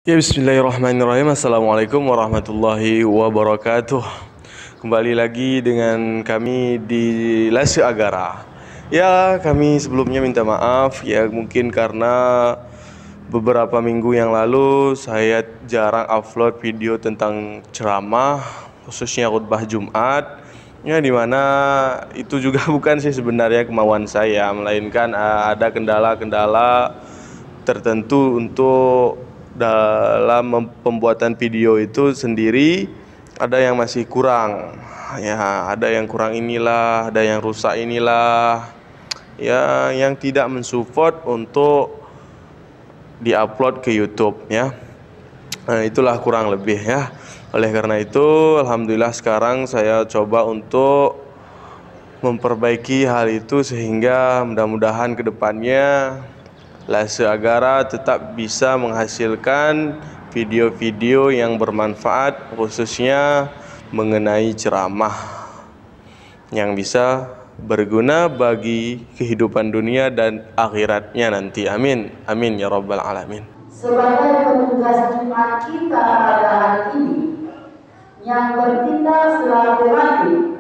Ya, bismillahirrahmanirrahim. Assalamualaikum warahmatullahi wabarakatuh. Kembali lagi dengan kami di Lase Agara. Ya, kami sebelumnya minta maaf ya, mungkin karena beberapa minggu yang lalu saya jarang upload video tentang ceramah, khususnya khutbah Jumat. Ya, dimana itu juga bukan sih sebenarnya kemauan saya, melainkan ada kendala-kendala tertentu untuk dalam pembuatan video itu sendiri. Ada yang masih kurang ya, ada yang kurang inilah, ada yang rusak inilah ya, yang tidak mensupport untuk diupload ke YouTube ya. Nah, itulah kurang lebih ya. Oleh karena itu, alhamdulillah sekarang saya coba untuk memperbaiki hal itu sehingga mudah-mudahan kedepannya Lase Agara tetap bisa menghasilkan video-video yang bermanfaat, khususnya mengenai ceramah yang bisa berguna bagi kehidupan dunia dan akhiratnya nanti. Amin. Amin ya rabbal alamin. Sebagai petugas Jumat kita pada hari ini yang bertindak selaku ratib,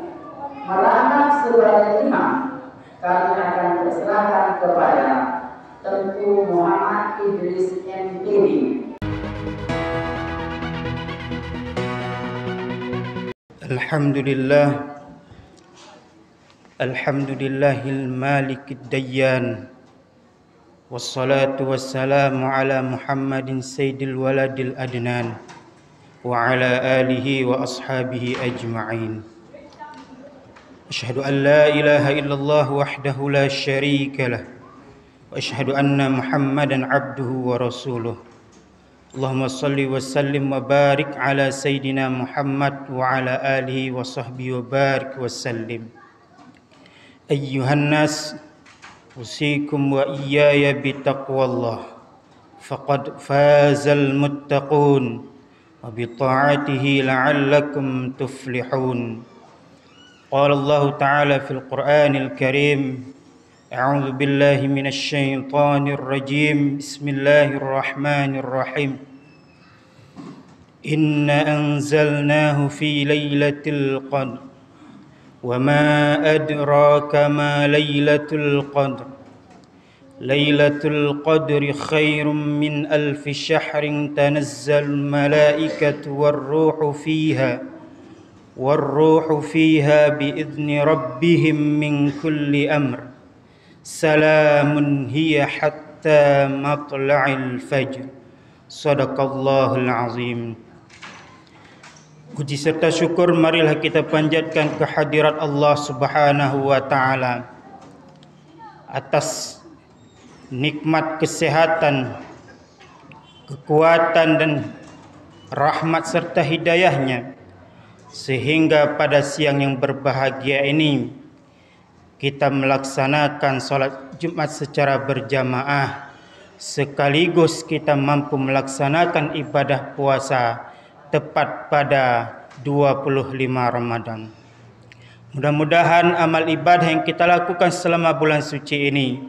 merangkap sebagai imam, kami akan persilahkan kepada Tengku Muhammad Idris MPD. Alhamdulillahil malikid dayyan, wassalatu wassalamu ala Muhammadin sayyidil waladil adnan wa ala alihi wa ashabihi ajma'in. Asyhadu an la ilaha illallah wahdahu la syarika lah, wa asyhadu anna Muhammadan abduhu wa rasuluh. Allahumma salli wa sallim wa barik ala sayyidina Muhammad wa ala alihi wa sahbihi wa barik wa sallim. Ayyuhan nas, usikum wa iyaya bitaqwallah, faqad fazal muttaqun wa bita'atihi la'allakum tuflihun. Qala Allah ta'ala fil Qur'anil Karim, a'udzu billahi minasy syaithanir rajim, bismillahirrahmanirrahim. Inna anzalnahu fi lailatul qadr wa ma adraka ma lailatul qadr. Lailatul qadri khairum min alfi syahrin tanazzalul malaikatu والروح فيها بإذن ربهم من كل أمر سلام هي حتى مطلع الفجر. Sadaqallahul azim. Puji serta syukur marilah kita panjatkan kehadirat Allah Subhanahu wa taala atas nikmat kesehatan, kekuatan dan rahmat serta hidayahnya, sehingga pada siang yang berbahagia ini kita melaksanakan sholat Jumat secara berjamaah, sekaligus kita mampu melaksanakan ibadah puasa tepat pada 25 Ramadan. Mudah-mudahan amal ibadah yang kita lakukan selama bulan suci ini,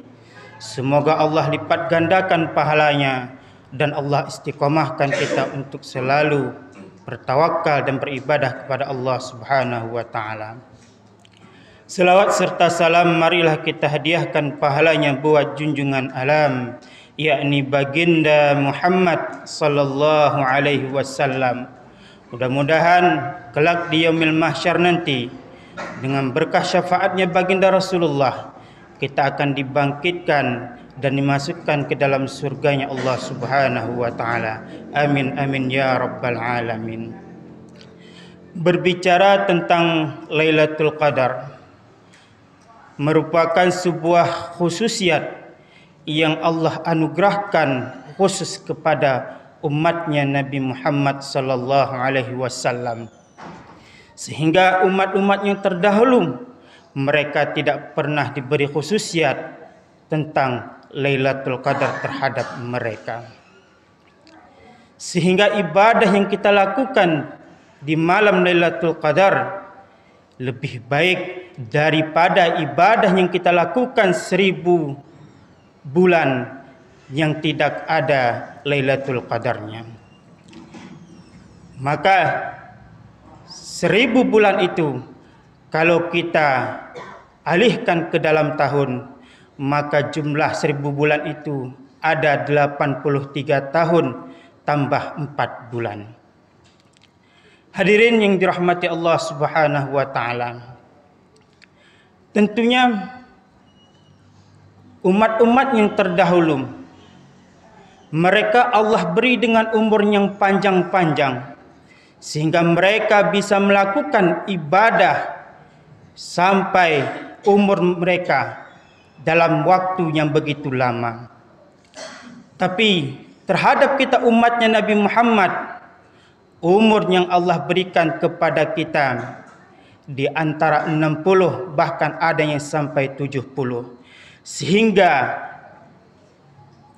semoga Allah lipat gandakan pahalanya dan Allah istiqomahkan kita untuk selalu bertawakal dan beribadah kepada Allah Subhanahu wa taala. Selawat serta salam marilah kita hadiahkan pahalanya buat junjungan alam, yakni baginda Muhammad sallallahu alaihi wasallam. Mudah-mudahan kelak di yaumil mahsyar nanti, dengan berkah syafaatnya baginda Rasulullah, kita akan dibangkitkan dan dimasukkan ke dalam surganya Allah Subhanahu wa taala. Amin amin ya rabbal alamin. Berbicara tentang Lailatul Qadar merupakan sebuah khususiat yang Allah anugerahkan khusus kepada umatnya Nabi Muhammad sallallahu alaihi wasallam, sehingga umat-umat yang terdahulu mereka tidak pernah diberi khususiat tentang Lailatul Qadar terhadap mereka. Sehingga ibadah yang kita lakukan di malam Lailatul Qadar lebih baik daripada ibadah yang kita lakukan 1000 bulan yang tidak ada Lailatul Qadarnya. Maka 1000 bulan itu kalau kita alihkan ke dalam tahun, maka jumlah 1000 bulan itu ada 83 tahun tambah 4 bulan. Hadirin yang dirahmati Allah Subhanahu wa taala. Tentunya umat-umat yang terdahulu, mereka Allah beri dengan umur yang panjang-panjang sehingga mereka bisa melakukan ibadah sampai umur mereka dalam waktu yang begitu lama. Tapi terhadap kita umatnya Nabi Muhammad, umur yang Allah berikan kepada kita di antara 60 bahkan ada yang sampai 70. Sehingga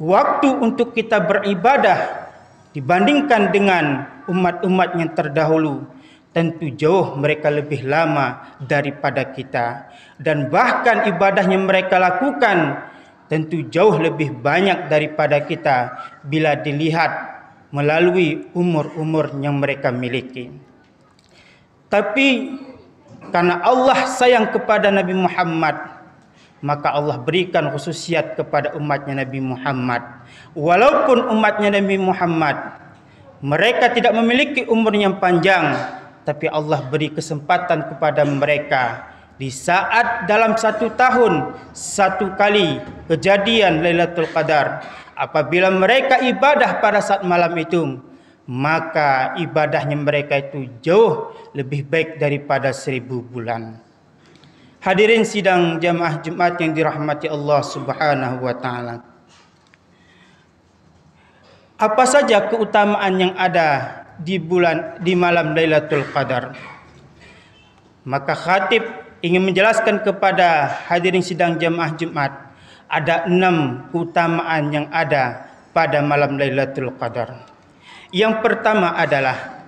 waktu untuk kita beribadah dibandingkan dengan umat-umat yang terdahulu tentu jauh mereka lebih lama daripada kita, dan bahkan ibadah yang mereka lakukan tentu jauh lebih banyak daripada kita bila dilihat melalui umur-umur yang mereka miliki. Tapi karena Allah sayang kepada Nabi Muhammad, maka Allah berikan khususiat kepada umatnya Nabi Muhammad. Walaupun umatnya Nabi Muhammad mereka tidak memiliki umur yang panjang, tapi Allah beri kesempatan kepada mereka di saat dalam 1 tahun 1 kali kejadian Lailatul Qadar. Apabila mereka ibadah pada saat malam itu, maka ibadahnya mereka itu jauh lebih baik daripada 1000 bulan. Hadirin sidang jamaah Jumat yang dirahmati Allah Subhanahu wa taala. Apa saja keutamaan yang ada di malam Lailatul Qadar? Maka khatib ingin menjelaskan kepada hadirin sidang jamaah Jumat, ada 6 keutamaan yang ada pada malam Lailatul Qadar. Yang pertama adalah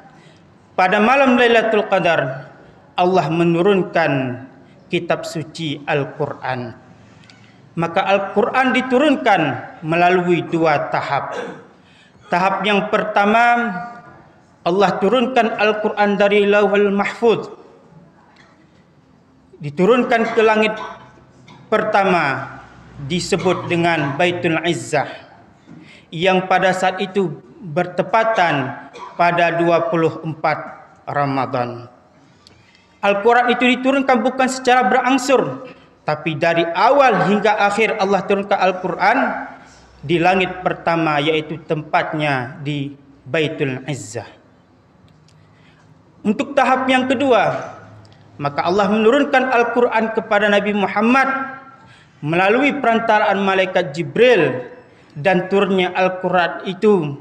pada malam Lailatul Qadar Allah menurunkan kitab suci Al-Quran. Maka Al-Quran diturunkan melalui 2 tahap. Tahap yang pertama, Allah turunkan Al-Quran dari Lauhul Mahfuz, diturunkan ke langit pertama, disebut dengan Baitul Izzah, yang pada saat itu bertepatan pada 24 Ramadan. Al-Quran itu diturunkan bukan secara berangsur, tapi dari awal hingga akhir Allah turunkan Al-Quran di langit pertama, yaitu tempatnya di Baitul Izzah. Untuk tahap yang kedua, maka Allah menurunkan Al-Quran kepada Nabi Muhammad melalui perantaraan malaikat Jibril, dan turunnya Al-Quran itu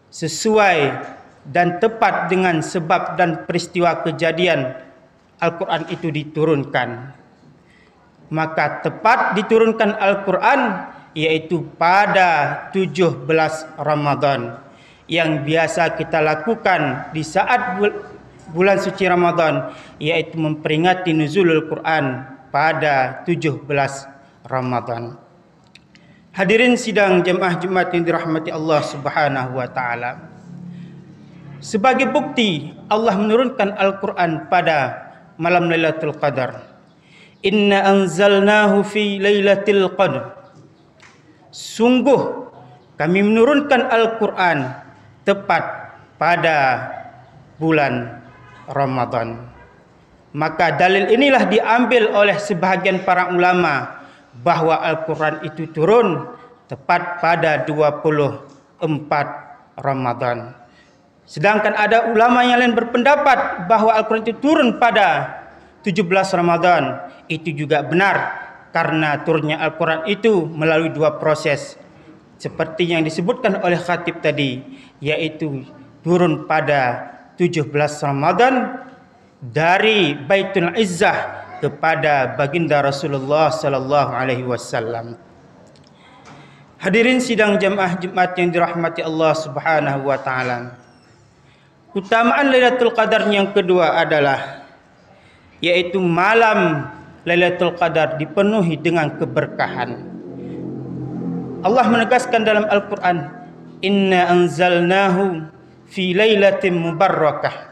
sesuai dan tepat dengan sebab dan peristiwa kejadian Al-Quran itu diturunkan. Maka tepat diturunkan Al-Quran yaitu pada 17 Ramadan, yang biasa kita lakukan di saat bulan suci Ramadan, yaitu memperingati nuzulul Quran pada 17 Ramadan. Hadirin sidang jemaah Jumat yang dirahmati Allah Subhanahu wa taala. Sebagai bukti Allah menurunkan Al-Quran pada malam Lailatul Qadar. Inna anzalnahu fi Lailatul Qadar. Sungguh kami menurunkan Al-Quran tepat pada bulan Ramadan. Maka dalil inilah diambil oleh sebahagian para ulama bahwa Al-Quran itu turun tepat pada 24 Ramadan. Sedangkan ada ulama yang lain berpendapat bahwa Al-Quran itu turun pada 17 Ramadan. Itu juga benar, karena turunnya Al-Quran itu melalui 2 proses, seperti yang disebutkan oleh khatib tadi, yaitu turun pada 17 Ramadan dari Baitul Izzah kepada baginda Rasulullah sallallahu alaihi wasallam. Hadirin sidang jamaah Jumat yang dirahmati Allah Subhanahu wa taala. Keutamaan Lailatul Qadar yang kedua adalah yaitu malam Lailatul Qadar dipenuhi dengan keberkahan. Allah menegaskan dalam Al-Quran, Inna anzalnahu fi lailatin mubarakah.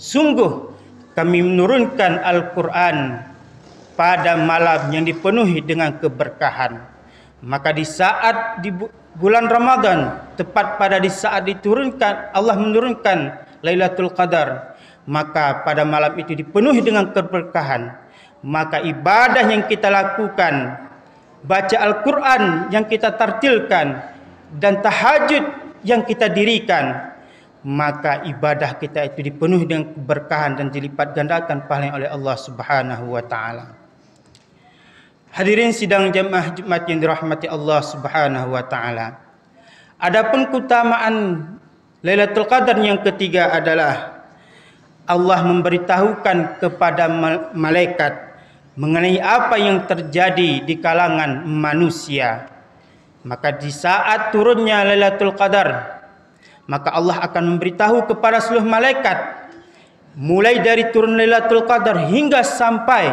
Sungguh kami menurunkan Al-Quran pada malam yang dipenuhi dengan keberkahan. Maka di saat di bulan Ramadan, tepat pada di saat diturunkan, Allah menurunkan Lailatul Qadar, maka pada malam itu dipenuhi dengan keberkahan. Maka ibadah yang kita lakukan, baca Al-Quran yang kita tartilkan, dan tahajud yang kita dirikan, maka ibadah kita itu dipenuhi dengan keberkahan dan dilipat gandakan pahala oleh Allah Subhanahu wa taala. Hadirin sidang jamaah Jumat yang dirahmati Allah Subhanahu wa taala. Adapun keutamaan Lailatul Qadar yang ketiga adalah Allah memberitahukan kepada malaikat mengenai apa yang terjadi di kalangan manusia. Maka di saat turunnya Lailatul Qadar, maka Allah akan memberitahu kepada seluruh malaikat, mulai dari turun Lailatul Qadar hingga sampai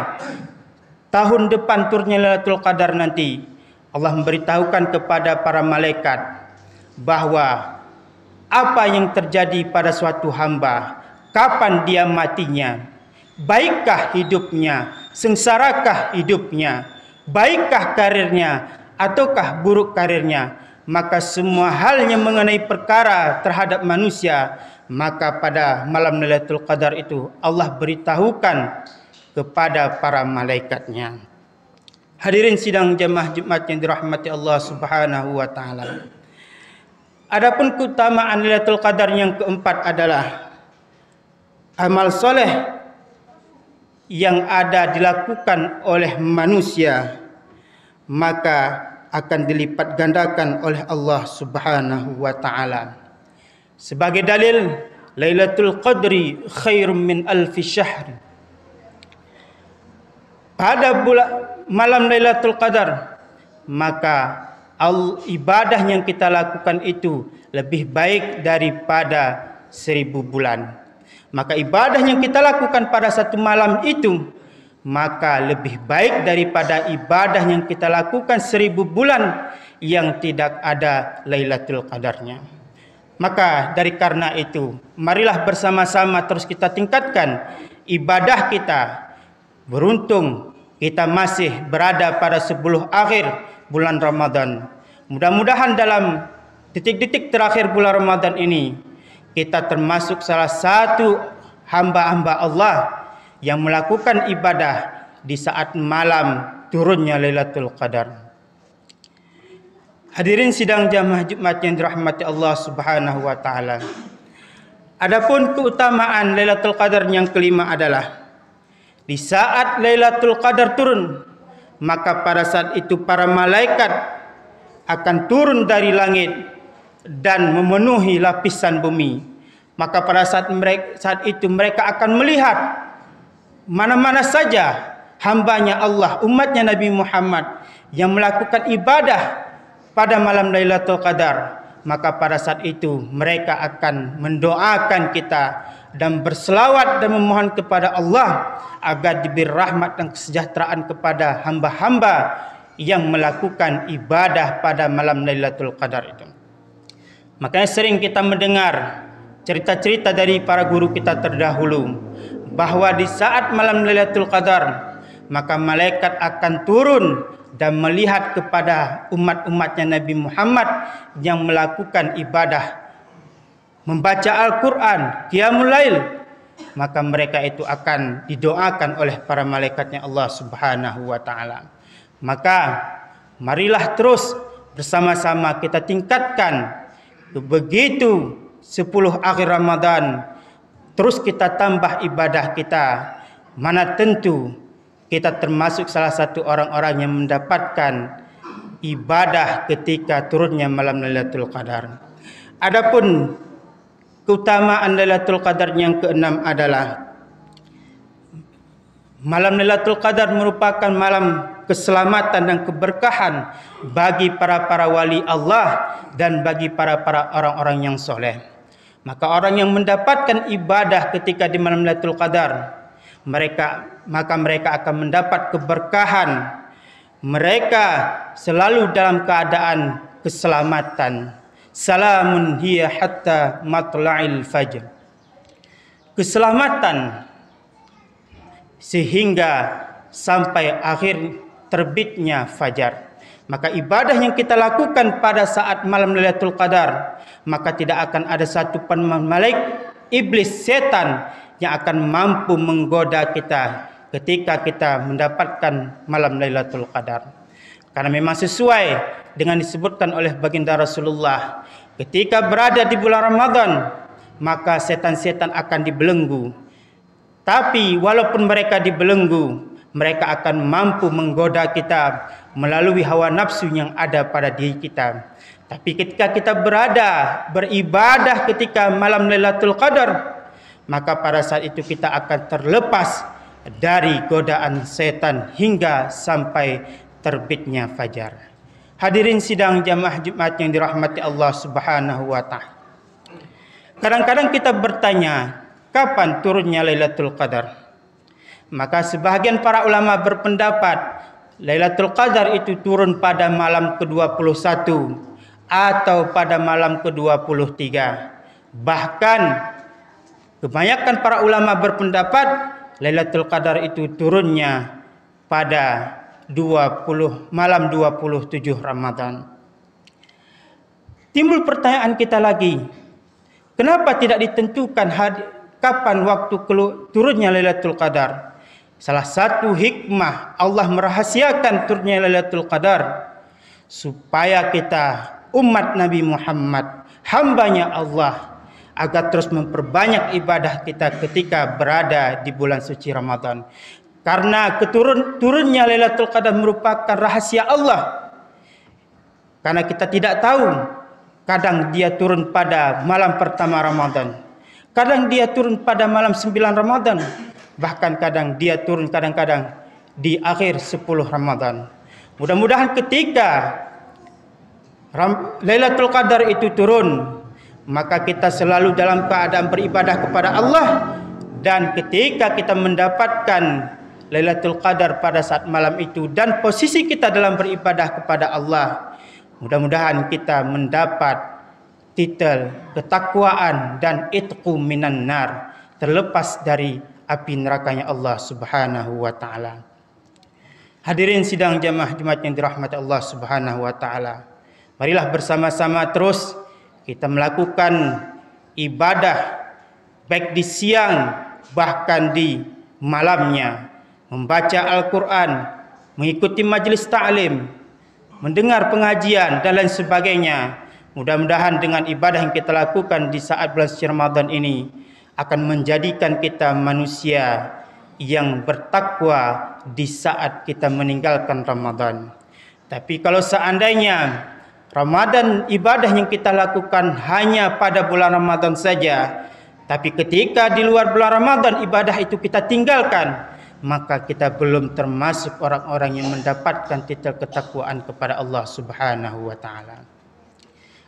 tahun depan turunnya Lailatul Qadar nanti. Allah memberitahukan kepada para malaikat bahwa apa yang terjadi pada suatu hamba, kapan dia matinya, baikkah hidupnya, sengsarakah hidupnya, baikkah karirnya ataukah buruk karirnya. Maka semua hal yang mengenai perkara terhadap manusia, maka pada malam Lailatul Qadar itu Allah beritahukan kepada para malaikatnya. Hadirin sidang jamaah Jumat yang dirahmati Allah Subhanahu wa taala. Adapun keutamaan Lailatul Qadar yang keempat adalah amal soleh yang ada dilakukan oleh manusia, maka akan dilipat gandakan oleh Allah Subhanahu wa taala. Sebagai dalil, Lailatul Qadri khairum min alfi syahr. Pada malam Lailatul Qadar, maka ibadah yang kita lakukan itu lebih baik daripada 1000 bulan. Maka ibadah yang kita lakukan pada satu malam itu, maka lebih baik daripada ibadah yang kita lakukan 1000 bulan yang tidak ada Lailatul Qadarnya. Maka dari karena itu, marilah bersama-sama terus kita tingkatkan ibadah kita. Beruntung kita masih berada pada 10 akhir bulan Ramadan. Mudah-mudahan dalam detik-detik terakhir bulan Ramadan ini, kita termasuk salah satu hamba-hamba Allah yang melakukan ibadah di saat malam turunnya Lailatul Qadar. Hadirin sidang jamaah Jumat yang dirahmati Allah Subhanahu wa taala. Adapun keutamaan Lailatul Qadar yang kelima adalah di saat Lailatul Qadar turun, maka pada saat itu para malaikat akan turun dari langit dan memenuhi lapisan bumi. Maka pada saat itu mereka akan melihat mana-mana saja hambanya Allah, umatnya Nabi Muhammad yang melakukan ibadah pada malam Lailatul Qadar. Maka pada saat itu mereka akan mendoakan kita dan berselawat dan memohon kepada Allah agar diberi rahmat dan kesejahteraan kepada hamba-hamba yang melakukan ibadah pada malam Lailatul Qadar itu. Makanya sering kita mendengar cerita-cerita dari para guru kita terdahulu bahwa di saat malam Lailatul Qadar, maka malaikat akan turun dan melihat kepada umat-umatnya Nabi Muhammad yang melakukan ibadah, membaca Al-Quran, Qiyamul Lail, maka mereka itu akan didoakan oleh para malaikatnya Allah Subhanahu wa taala. Maka marilah terus bersama-sama kita tingkatkan begitu 10 akhir Ramadan, terus kita tambah ibadah kita. Mana tentu kita termasuk salah satu orang-orang yang mendapatkan ibadah ketika turunnya malam Lailatul Qadar. Adapun keutamaan Lailatul Qadar yang keenam adalah malam Lailatul Qadar merupakan malam keselamatan dan keberkahan bagi para wali Allah dan bagi para orang-orang yang soleh. Maka orang yang mendapatkan ibadah ketika di malam Lailatul Qadar, maka mereka akan mendapat keberkahan. Mereka selalu dalam keadaan keselamatan, salamun hiya hatta matla'il fajr. Keselamatan sehingga sampai akhir terbitnya fajar. Maka ibadah yang kita lakukan pada saat malam Lailatul Qadar, maka tidak akan ada satu pun malaikat, iblis, setan yang akan mampu menggoda kita ketika kita mendapatkan malam Lailatul Qadar. Karena memang sesuai dengan disebutkan oleh baginda Rasulullah, ketika berada di bulan Ramadan, maka setan-setan akan dibelenggu. Tapi walaupun mereka dibelenggu, mereka akan mampu menggoda kita melalui hawa nafsu yang ada pada diri kita. Tapi ketika kita beribadah ketika malam Lailatul Qadar, maka pada saat itu kita akan terlepas dari godaan setan hingga sampai terbitnya fajar. Hadirin sidang jamaah Jumat yang dirahmati Allah Subhanahu wa taala. Kadang-kadang kita bertanya, kapan turunnya Lailatul Qadar? Maka sebahagian para ulama berpendapat Lailatul Qadar itu turun pada malam ke-21 atau pada malam ke-23. Bahkan kebanyakan para ulama berpendapat Lailatul Qadar itu turunnya pada malam 27 Ramadan. Timbul pertanyaan kita lagi, kenapa tidak ditentukan kapan waktu turunnya Lailatul Qadar? Salah satu hikmah Allah merahasiakan turunnya Lailatul Qadar supaya kita umat Nabi Muhammad, hambanya Allah, agar terus memperbanyak ibadah kita ketika berada di bulan suci Ramadan. Karena turunnya Lailatul Qadar merupakan rahasia Allah. Karena kita tidak tahu, kadang dia turun pada malam pertama Ramadan, kadang dia turun pada malam 9 Ramadan, bahkan kadang dia turun kadang-kadang di akhir 10 Ramadan. Mudah-mudahan ketika Lailatul Qadar itu turun, maka kita selalu dalam keadaan beribadah kepada Allah. Dan ketika kita mendapatkan Lailatul Qadar pada saat malam itu dan posisi kita dalam beribadah kepada Allah, mudah-mudahan kita mendapat titel ketakwaan dan itqu minan nar, terlepas dari api nerakanya Allah Subhanahu wa taala. Hadirin sidang jamaah Jumat yang dirahmati Allah Subhanahu wa taala. Marilah bersama-sama terus kita melakukan ibadah baik di siang bahkan di malamnya, membaca Al-Qur'an, mengikuti majelis ta'lim, mendengar pengajian dan lain sebagainya. Mudah-mudahan dengan ibadah yang kita lakukan di saat bulan suci Ramadan ini akan menjadikan kita manusia yang bertakwa di saat kita meninggalkan Ramadan. Tapi kalau seandainya Ramadan ibadah yang kita lakukan hanya pada bulan Ramadan saja, tapi ketika di luar bulan Ramadan ibadah itu kita tinggalkan, maka kita belum termasuk orang-orang yang mendapatkan titel ketakwaan kepada Allah Subhanahu wa taala.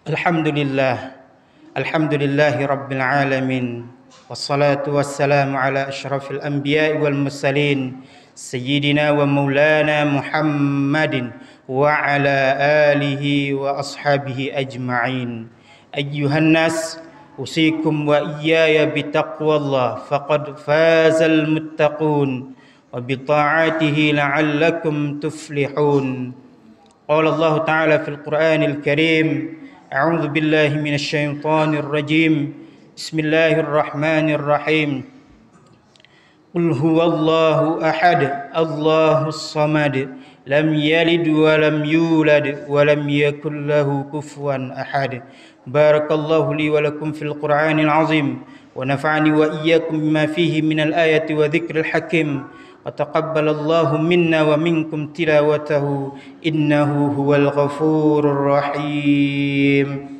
Alhamdulillahi rabbil alamin. Wassalatu wassalamu ala asyrafil anbiya'i wal mursalin sayyidina wa maulana Muhammadin wa ala alihi wa ashabihi ajma'in. Ayyuhan nas, usikum wa iyaya bitaqwallah faqad fazal muttaqun wa bita'atihi la'allakum tuflihun. Qala Allah ta'ala fil Qur'anil Karim, a'udzu billahi minasy syaithanir rajim. Bismillahirrahmanirrahim. Qul huwallahu ahad, Allahus samad, lam yalid wa lam yulad wa lam yakul lahu kufuwan ahad. Barakallahu li wa lakum fil Qur'anil azim wa nafa'ani wa iyyakum bima fihi minal ayati wa dzikril hakim. Wa taqabbalallahu minna wa minkum tilawatahu innahu huwal ghafurur rahim.